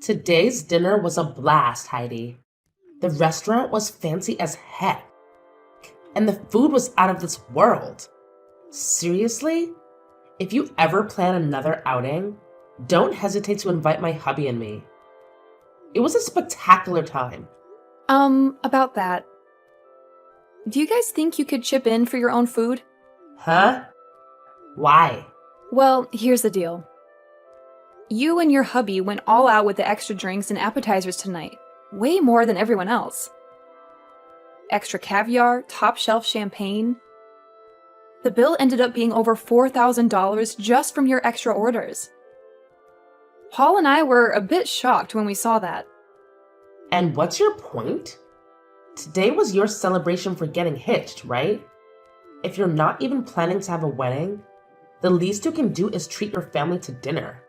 Today's dinner was a blast, Heidi. The restaurant was fancy as heck, and the food was out of this world. Seriously? If you ever plan another outing, don't hesitate to invite my hubby and me. It was a spectacular time. About that. Do you guys think you could chip in for your own food? Huh? Why? Well, here's the deal. You and your hubby went all out with the extra drinks and appetizers tonight. Way more than everyone else. Extra caviar, top shelf champagne. The bill ended up being over $4,000 just from your extra orders. Paul and I were a bit shocked when we saw that. And what's your point? Today was your celebration for getting hitched, right? If you're not even planning to have a wedding, the least you can do is treat your family to dinner.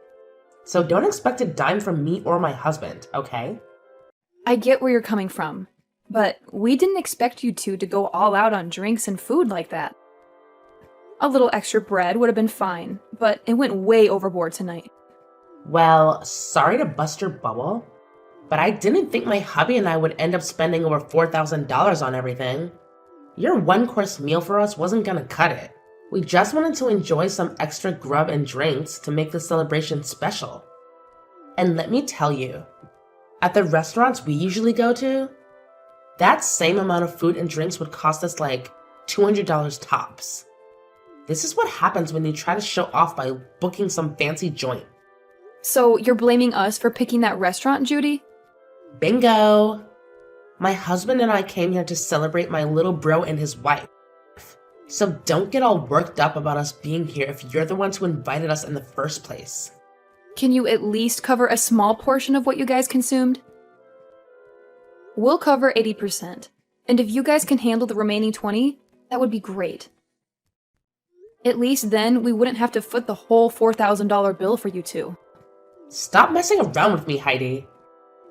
So don't expect a dime from me or my husband, okay? I get where you're coming from, but we didn't expect you two to go all out on drinks and food like that. A little extra bread would have been fine, but it went way overboard tonight. Well, sorry to bust your bubble, but I didn't think my hubby and I would end up spending over $4,000 on everything. Your one-course meal for us wasn't gonna cut it. We just wanted to enjoy some extra grub and drinks to make the celebration special. And let me tell you, at the restaurants we usually go to, that same amount of food and drinks would cost us like $200 tops. This is what happens when you try to show off by booking some fancy joint. So you're blaming us for picking that restaurant, Judy? Bingo! My husband and I came here to celebrate my little bro and his wife. So don't get all worked up about us being here if you're the ones who invited us in the first place. Can you at least cover a small portion of what you guys consumed? We'll cover 80%, and if you guys can handle the remaining 20%, that would be great. At least then we wouldn't have to foot the whole $4,000 bill for you two. Stop messing around with me, Heidi.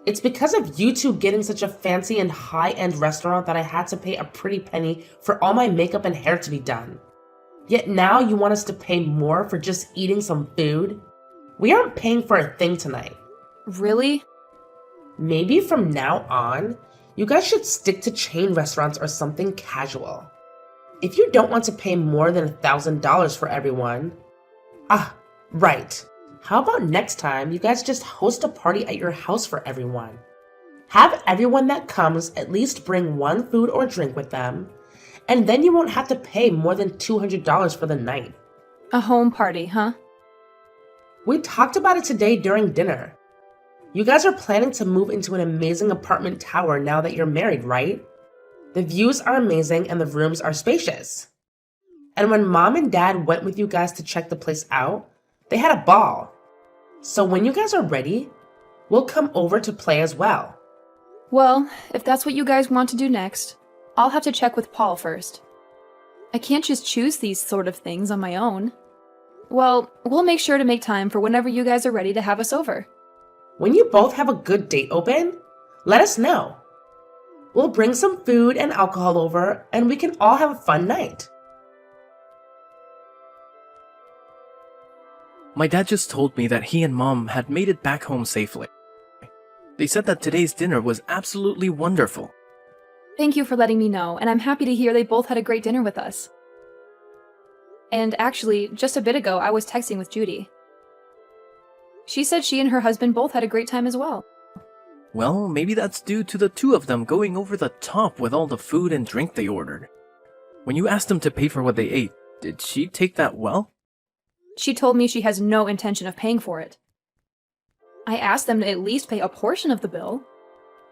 It's because of you two getting such a fancy and high-end restaurant that I had to pay a pretty penny for all my makeup and hair to be done. Yet now you want us to pay more for just eating some food? We aren't paying for a thing tonight. Really? Maybe from now on, you guys should stick to chain restaurants or something casual. If you don't want to pay more than $1,000 for everyone... Right. How about next time you guys just host a party at your house for everyone? Have everyone that comes at least bring one food or drink with them, and then you won't have to pay more than $200 for the night. A home party, huh? We talked about it today during dinner. You guys are planning to move into an amazing apartment tower now that you're married, right? The views are amazing and the rooms are spacious. And when mom and dad went with you guys to check the place out, they had a ball. So when you guys are ready, we'll come over to play as well. Well, if that's what you guys want to do next, I'll have to check with Paul first. I can't just choose these sort of things on my own. Well, we'll make sure to make time for whenever you guys are ready to have us over. When you both have a good date open, let us know. We'll bring some food and alcohol over, and we can all have a fun night. My dad just told me that he and mom had made it back home safely. They said that today's dinner was absolutely wonderful. Thank you for letting me know, and I'm happy to hear they both had a great dinner with us. And actually, just a bit ago, I was texting with Judy. She said she and her husband both had a great time as well. Well, maybe that's due to the two of them going over the top with all the food and drink they ordered. When you asked them to pay for what they ate, did she take that well? She told me she has no intention of paying for it. I asked them to at least pay a portion of the bill,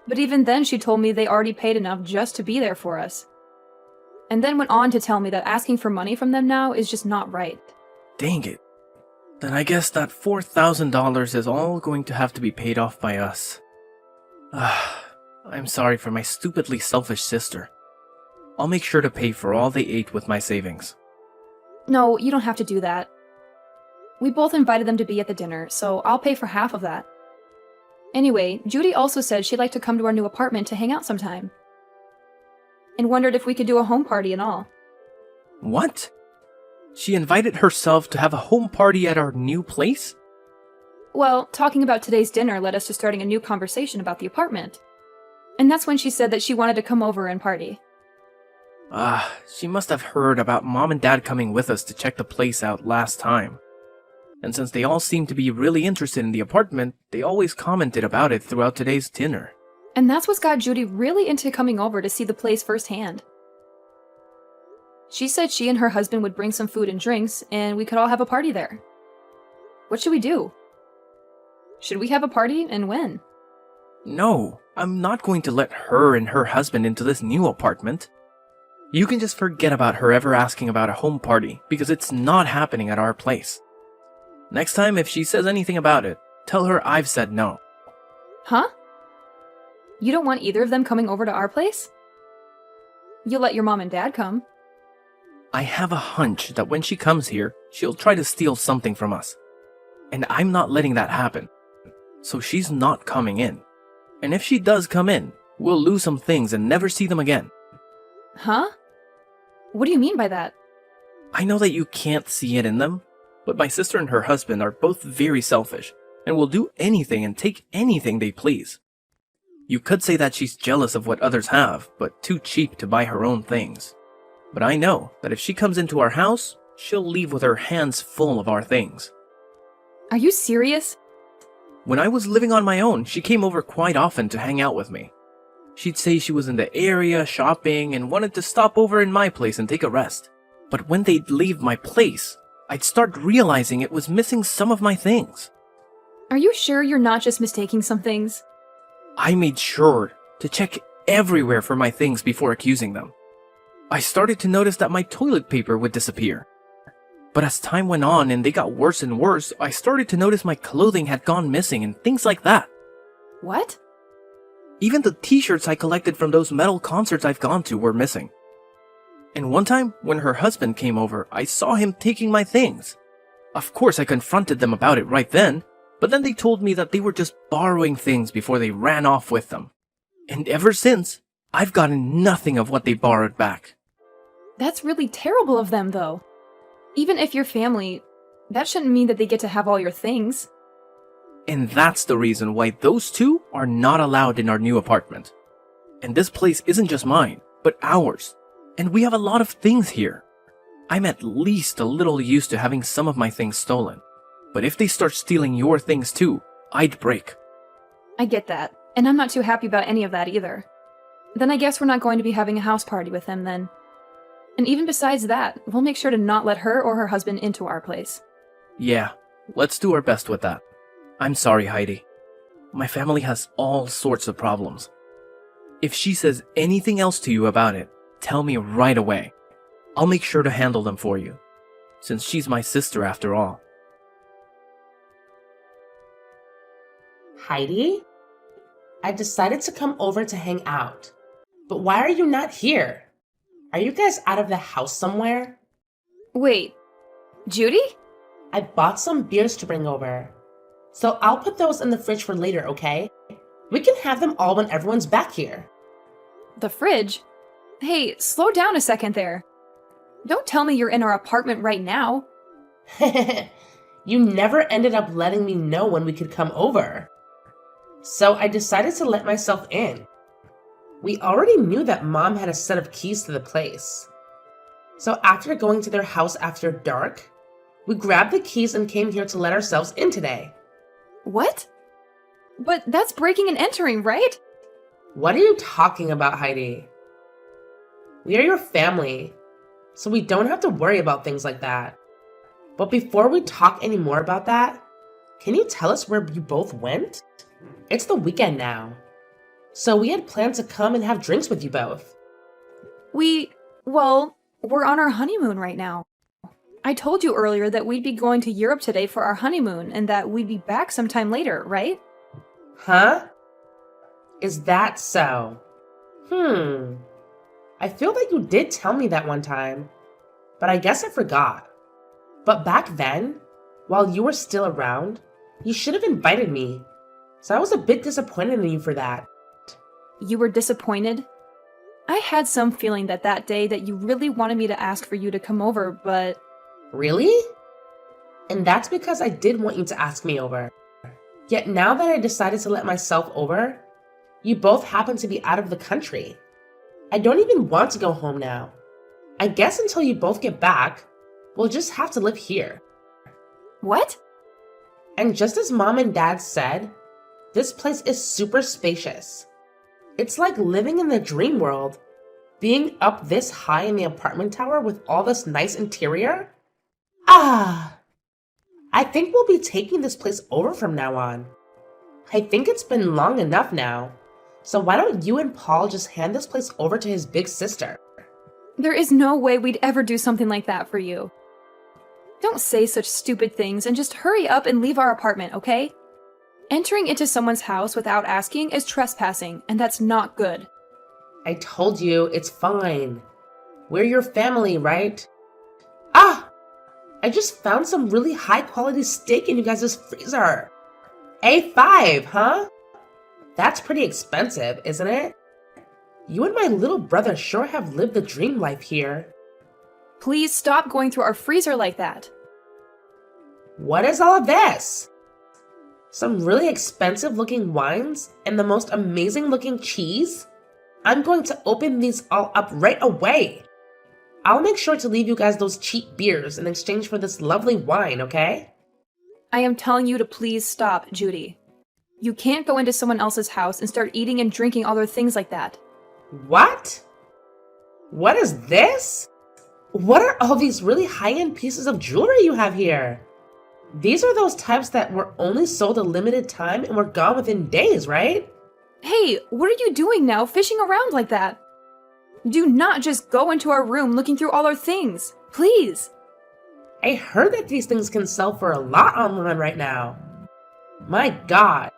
but even then she told me they already paid enough just to be there for us. And then went on to tell me that asking for money from them now is just not right. Dang it. Then I guess that $4,000 is all going to have to be paid off by us. I'm sorry for my stupidly selfish sister. I'll make sure to pay for all they ate with my savings. No, you don't have to do that. We both invited them to be at the dinner, so I'll pay for half of that. Anyway, Judy also said she'd like to come to our new apartment to hang out sometime. And wondered if we could do a home party and all. What? She invited herself to have a home party at our new place? Well, talking about today's dinner led us to starting a new conversation about the apartment. And that's when she said that she wanted to come over and party. She must have heard about Mom and Dad coming with us to check the place out last time. And since they all seemed to be really interested in the apartment, they always commented about it throughout today's dinner. And that's what got Judy really into coming over to see the place firsthand. She said she and her husband would bring some food and drinks, and we could all have a party there. What should we do? Should we have a party, and when? No, I'm not going to let her and her husband into this new apartment. You can just forget about her ever asking about a home party, because it's not happening at our place. Next time, if she says anything about it, tell her I've said no. Huh? You don't want either of them coming over to our place? You'll let your mom and dad come. I have a hunch that when she comes here, she'll try to steal something from us. And I'm not letting that happen. So she's not coming in. And if she does come in, we'll lose some things and never see them again. Huh? What do you mean by that? I know that you can't see it in them, but my sister and her husband are both very selfish and will do anything and take anything they please. You could say that she's jealous of what others have, but too cheap to buy her own things. But I know that if she comes into our house, she'll leave with her hands full of our things. Are you serious? When I was living on my own, she came over quite often to hang out with me. She'd say she was in the area shopping and wanted to stop over in my place and take a rest. But when they'd leave my place, I'd start realizing it was missing some of my things. Are you sure you're not just mistaking some things? I made sure to check everywhere for my things before accusing them. I started to notice that my toilet paper would disappear. But as time went on and they got worse and worse, I started to notice my clothing had gone missing and things like that. What? Even the t-shirts I collected from those metal concerts I've gone to were missing. And one time, when her husband came over, I saw him taking my things. Of course, I confronted them about it right then, but then they told me that they were just borrowing things before they ran off with them. And ever since, I've gotten nothing of what they borrowed back. That's really terrible of them, though. Even if you're family, that shouldn't mean that they get to have all your things. And that's the reason why those two are not allowed in our new apartment. And this place isn't just mine, but ours. And we have a lot of things here. I'm at least a little used to having some of my things stolen. But if they start stealing your things too, I'd break. I get that, and I'm not too happy about any of that either. Then I guess we're not going to be having a house party with them then. And even besides that, we'll make sure to not let her or her husband into our place. Yeah, let's do our best with that. I'm sorry, Heidi. My family has all sorts of problems. If she says anything else to you about it, tell me right away. I'll make sure to handle them for you, since she's my sister after all. Heidi? I decided to come over to hang out. But why are you not here? Are you guys out of the house somewhere? Wait, Judy? I bought some beers to bring over. So I'll put those in the fridge for later, okay? We can have them all when everyone's back here. The fridge? Hey, slow down a second there. Don't tell me you're in our apartment right now. You never ended up letting me know when we could come over. So I decided to let myself in. We already knew that Mom had a set of keys to the place. So after going to their house after dark, we grabbed the keys and came here to let ourselves in today. What? But that's breaking and entering, right? What are you talking about, Heidi? We are your family, so we don't have to worry about things like that. But before we talk any more about that, can you tell us where you both went? It's the weekend now, so we had planned to come and have drinks with you both. We're on our honeymoon right now. I told you earlier that we'd be going to Europe today for our honeymoon and that we'd be back sometime later, right? Huh? Is that so? I feel like you did tell me that one time, but I guess I forgot. But back then, while you were still around, you should have invited me. So I was a bit disappointed in you for that. You were disappointed? I had some feeling that day that you really wanted me to ask for you to come over, but... Really? And that's because I did want you to ask me over. Yet now that I decided to let myself over, you both happen to be out of the country. I don't even want to go home now. I guess until you both get back, we'll just have to live here. What? And just as Mom and Dad said, this place is super spacious. It's like living in the dream world. Being up this high in the apartment tower with all this nice interior? Ah! I think we'll be taking this place over from now on. I think it's been long enough now. So why don't you and Paul just hand this place over to his big sister? There is no way we'd ever do something like that for you. Don't say such stupid things and just hurry up and leave our apartment, okay? Entering into someone's house without asking is trespassing, and that's not good. I told you, it's fine. We're your family, right? Ah! I just found some really high quality steak in you guys' freezer. A5, huh? That's pretty expensive, isn't it? You and my little brother sure have lived the dream life here. Please stop going through our freezer like that. What is all of this? Some really expensive looking wines and the most amazing looking cheese? I'm going to open these all up right away. I'll make sure to leave you guys those cheap beers in exchange for this lovely wine, okay? I am telling you to please stop, Judy. You can't go into someone else's house and start eating and drinking all their things like that. What? What is this? What are all these really high-end pieces of jewelry you have here? These are those types that were only sold a limited time and were gone within days, right? Hey, what are you doing now, fishing around like that? Do not just go into our room looking through all our things, please. I heard that these things can sell for a lot online right now. My God.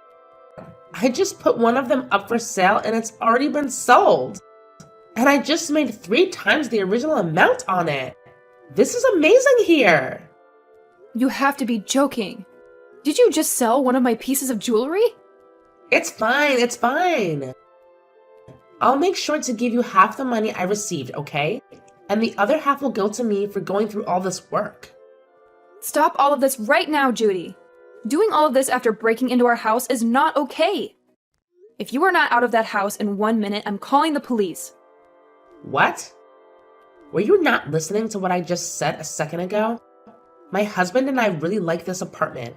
I just put one of them up for sale and it's already been sold. And I just made 3 times the original amount on it. This is amazing here. You have to be joking. Did you just sell one of my pieces of jewelry? It's fine, it's fine. I'll make sure to give you half the money I received, okay? And the other half will go to me for going through all this work. Stop all of this right now, Judy. Doing all of this after breaking into our house is not okay. If you are not out of that house in 1 minute, I'm calling the police. What? Were you not listening to what I just said a second ago? My husband and I really like this apartment.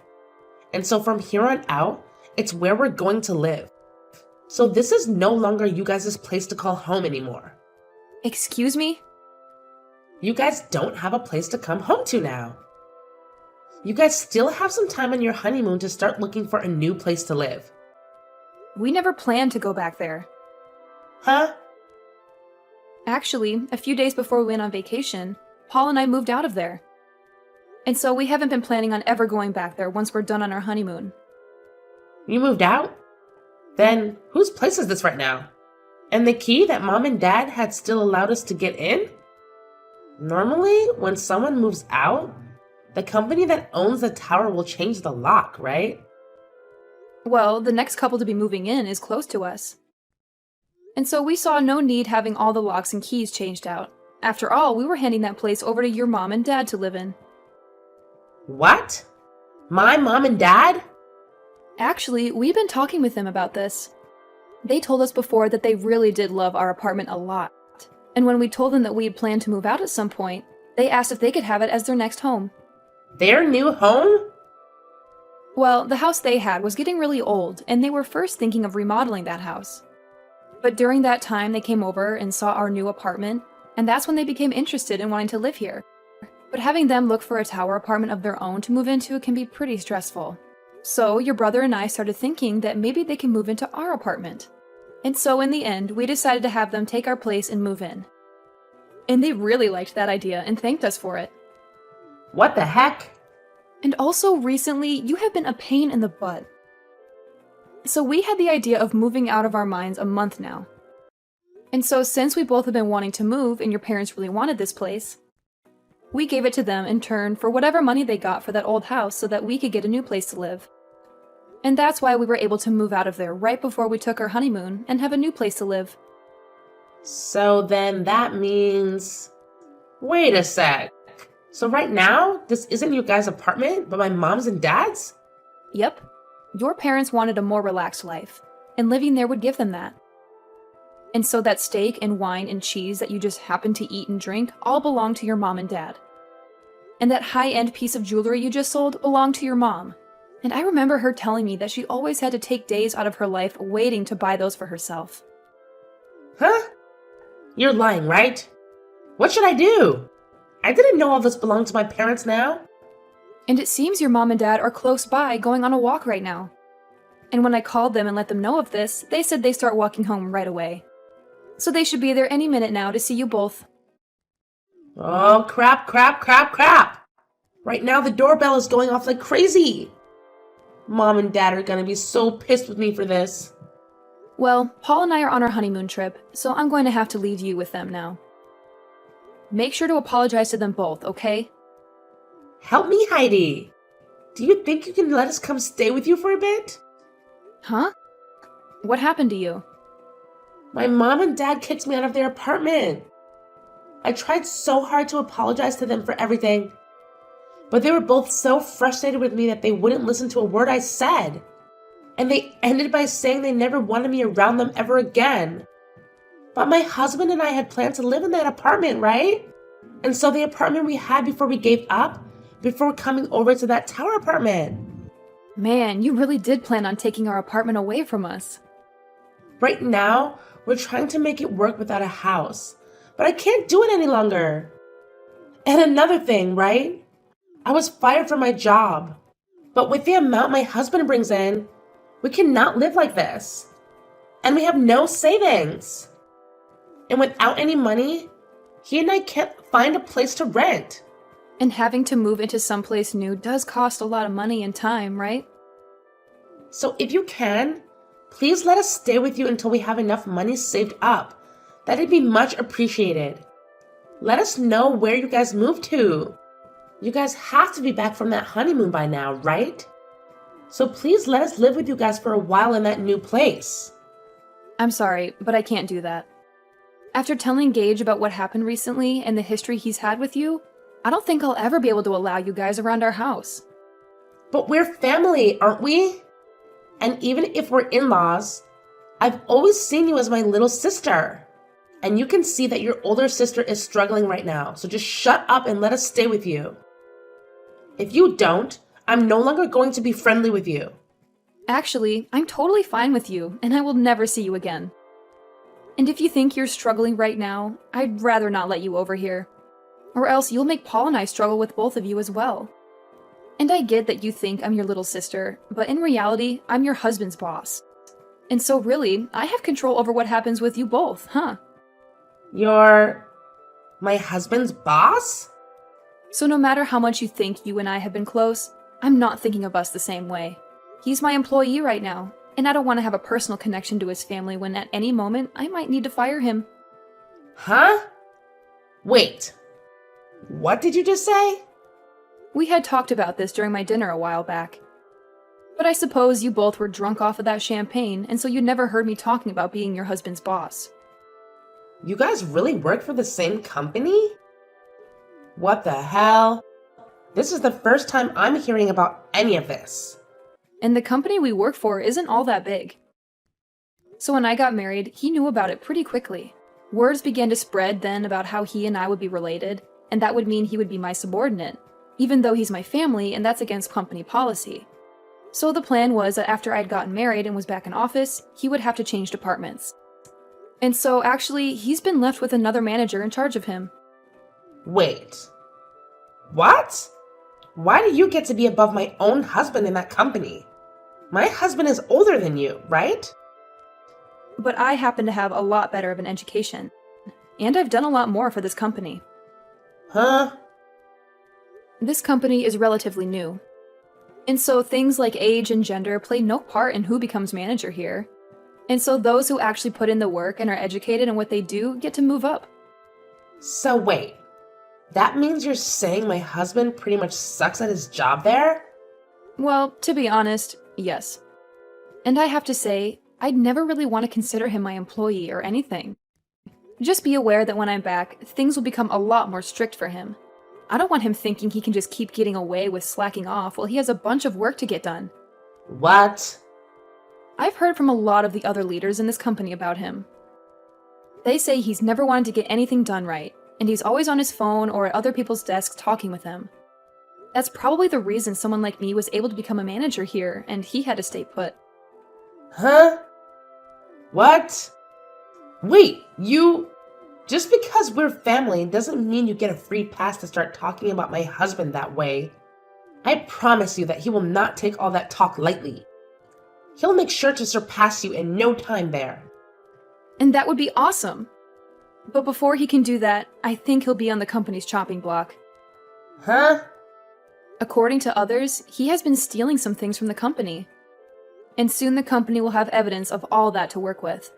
And so from here on out, it's where we're going to live. So this is no longer you guys' place to call home anymore. Excuse me? You guys don't have a place to come home to now. You guys still have some time on your honeymoon to start looking for a new place to live. We never planned to go back there. Huh? Actually, a few days before we went on vacation, Paul and I moved out of there. And so we haven't been planning on ever going back there once we're done on our honeymoon. You moved out? Then whose place is this right now? And the key that Mom and Dad had still allowed us to get in? Normally, when someone moves out, the company that owns the tower will change the lock, right? Well, the next couple to be moving in is close to us. And so we saw no need having all the locks and keys changed out. After all, we were handing that place over to your mom and dad to live in. What? My mom and dad? Actually, we've been talking with them about this. They told us before that they really did love our apartment a lot. And when we told them that we had planned to move out at some point, they asked if they could have it as their next home. Their new home? Well, the house they had was getting really old, and they were first thinking of remodeling that house. But during that time, they came over and saw our new apartment, and that's when they became interested in wanting to live here. But having them look for a tower apartment of their own to move into can be pretty stressful. So your brother and I started thinking that maybe they can move into our apartment. And so in the end, we decided to have them take our place and move in. And they really liked that idea and thanked us for it. What the heck? And also recently, you have been a pain in the butt. So we had the idea of moving out of our minds a month now. And so since we both have been wanting to move and your parents really wanted this place, we gave it to them in turn for whatever money they got for that old house so that we could get a new place to live. And that's why we were able to move out of there right before we took our honeymoon and have a new place to live. So then that means... Wait a sec. So right now, this isn't your guys' apartment, but my mom's and dad's? Yep. Your parents wanted a more relaxed life, and living there would give them that. And so that steak and wine and cheese that you just happened to eat and drink all belonged to your mom and dad. And that high-end piece of jewelry you just sold belonged to your mom. And I remember her telling me that she always had to take days out of her life waiting to buy those for herself. Huh? You're lying, right? What should I do? I didn't know all this belonged to my parents now. And it seems your mom and dad are close by going on a walk right now. And when I called them and let them know of this, they said they start walking home right away. So they should be there any minute now to see you both. Oh, crap, crap, crap, crap! Right now the doorbell is going off like crazy. Mom and Dad are gonna be so pissed with me for this. Well, Paul and I are on our honeymoon trip, so I'm going to have to leave you with them now. Make sure to apologize to them both, okay? Help me, Heidi. Do you think you can let us come stay with you for a bit? Huh? What happened to you? My mom and dad kicked me out of their apartment. I tried so hard to apologize to them for everything, but they were both so frustrated with me that they wouldn't listen to a word I said. And they ended by saying they never wanted me around them ever again. But my husband and I had planned to live in that apartment, right? And so the apartment we had before we gave up, before coming over to that tower apartment. Man, you really did plan on taking our apartment away from us. Right now, we're trying to make it work without a house, but I can't do it any longer. And another thing, right? I was fired from my job. But with the amount my husband brings in, we cannot live like this. And we have no savings. And without any money, he and I can't find a place to rent. And having to move into someplace new does cost a lot of money and time, right? So if you can, please let us stay with you until we have enough money saved up. That'd be much appreciated. Let us know where you guys moved to. You guys have to be back from that honeymoon by now, right? So please let us live with you guys for a while in that new place. I'm sorry, but I can't do that. After telling Gage about what happened recently and the history he's had with you, I don't think I'll ever be able to allow you guys around our house. But we're family, aren't we? And even if we're in-laws, I've always seen you as my little sister. And you can see that your older sister is struggling right now, so just shut up and let us stay with you. If you don't, I'm no longer going to be friendly with you. Actually, I'm totally fine with you, and I will never see you again. And if you think you're struggling right now, I'd rather not let you over here. Or else you'll make Paul and I struggle with both of you as well. And I get that you think I'm your little sister, but in reality, I'm your husband's boss. And so really, I have control over what happens with you both, huh? You're my husband's boss? So no matter how much you think you and I have been close, I'm not thinking of us the same way. He's my employee right now, and I don't want to have a personal connection to his family when at any moment I might need to fire him. Huh? Wait. What did you just say? We had talked about this during my dinner a while back. But I suppose you both were drunk off of that champagne, and so you never heard me talking about being your husband's boss. You guys really work for the same company? What the hell? This is the first time I'm hearing about any of this. And the company we work for isn't all that big. So when I got married, he knew about it pretty quickly. Words began to spread then about how he and I would be related, and that would mean he would be my subordinate, even though he's my family and that's against company policy. So the plan was that after I'd gotten married and was back in office, he would have to change departments. And so actually, he's been left with another manager in charge of him. Wait. What? Why do you get to be above my own husband in that company? My husband is older than you, right? But I happen to have a lot better of an education. And I've done a lot more for this company. Huh? This company is relatively new. And so things like age and gender play no part in who becomes manager here. And so those who actually put in the work and are educated in what they do get to move up. So wait. That means you're saying my husband pretty much sucks at his job there? Well, to be honest, yes. And I have to say, I'd never really want to consider him my employee or anything. Just be aware that when I'm back, things will become a lot more strict for him. I don't want him thinking he can just keep getting away with slacking off while he has a bunch of work to get done. What? I've heard from a lot of the other leaders in this company about him. They say he's never wanted to get anything done right, and he's always on his phone or at other people's desks talking with them. That's probably the reason someone like me was able to become a manager here, and he had to stay put. Huh? What? Wait, just because we're family doesn't mean you get a free pass to start talking about my husband that way. I promise you that he will not take all that talk lightly. He'll make sure to surpass you in no time there. And that would be awesome. But before he can do that, I think he'll be on the company's chopping block. Huh? According to others, he has been stealing some things from the company. And soon the company will have evidence of all that to work with.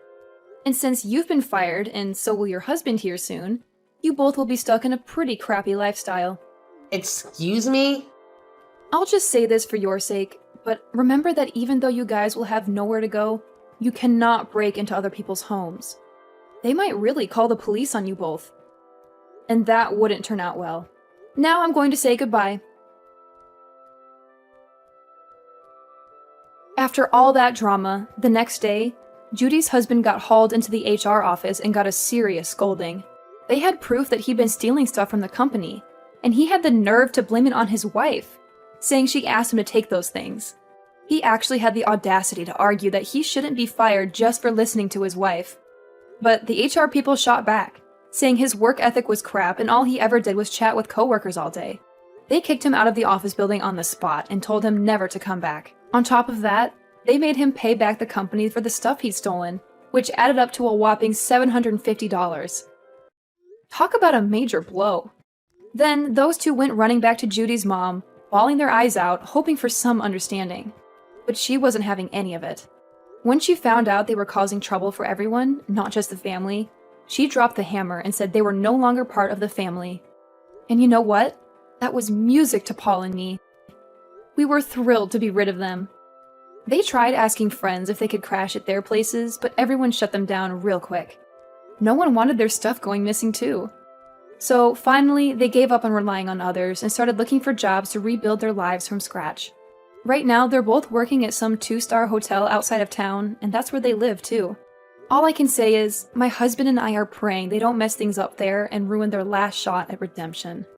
And since you've been fired, and so will your husband here soon, you both will be stuck in a pretty crappy lifestyle. Excuse me? I'll just say this for your sake, but remember that even though you guys will have nowhere to go, you cannot break into other people's homes. They might really call the police on you both. And that wouldn't turn out well. Now I'm going to say goodbye. After all that drama, the next day, Judy's husband got hauled into the HR office and got a serious scolding. They had proof that he'd been stealing stuff from the company, and he had the nerve to blame it on his wife, saying she asked him to take those things. He actually had the audacity to argue that he shouldn't be fired just for listening to his wife. But the HR people shot back, saying his work ethic was crap and all he ever did was chat with coworkers all day. They kicked him out of the office building on the spot and told him never to come back. On top of that, they made him pay back the company for the stuff he'd stolen, which added up to a whopping $750. Talk about a major blow. Then those two went running back to Judy's mom, bawling their eyes out, hoping for some understanding. But she wasn't having any of it. When she found out they were causing trouble for everyone, not just the family, she dropped the hammer and said they were no longer part of the family. And you know what? That was music to Paul and me. We were thrilled to be rid of them. They tried asking friends if they could crash at their places, but everyone shut them down real quick. No one wanted their stuff going missing too. So finally, they gave up on relying on others and started looking for jobs to rebuild their lives from scratch. Right now, they're both working at some 2-star hotel outside of town, and that's where they live too. All I can say is, my husband and I are praying they don't mess things up there and ruin their last shot at redemption.